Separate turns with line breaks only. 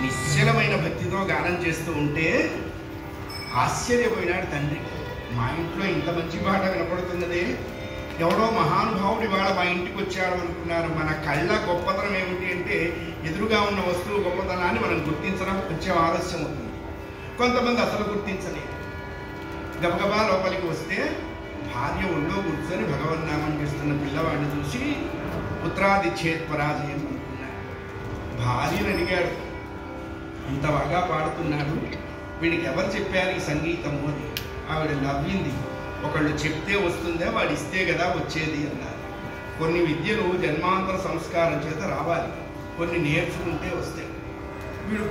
నిశ్చలమైన భక్తితో గానం చేస్తూ ఉంటే ఆశ్చర్యపోయినాడు తండ్రి. మా ఇంట్లో ఇంత మంచి పాట వినపడుతున్నదే, ఎవడో మహానుభావుడు ఇవాళ మా ఇంటికి వచ్చాడు అనుకున్నారు. మన కళ్ళ గొప్పతనం ఏమిటి అంటే ఎదురుగా ఉన్న వస్తువు గొప్పతనాన్ని మనం గుర్తించడం కొంచెం ఆలస్యం అవుతుంది. కొంతమంది అసలు గుర్తించలేదు. గబగబా లోపలికి వస్తే భార్య ఒళ్ళో కూర్చొని భగవన్నామం చేస్తున్న పిల్లవాడిని చూసి పుత్రాదిచ్చేత్ పరాజయం అనుకున్నాడు. భార్యను అడిగాడు, ఇంత బాగా పాడుతున్నాడు, వీడికి ఎవరు చెప్పారు ఈ సంగీతము అని. ఆవిడ నవ్వింది. ఒకళ్ళు చెప్తే వస్తుందే, వాడు ఇస్తే కదా వచ్చేది అన్నారు. కొన్ని విద్యలు జన్మాంతర సంస్కారం చేత రావాలి, కొన్ని నేర్చుకుంటే వస్తాయి. వీడు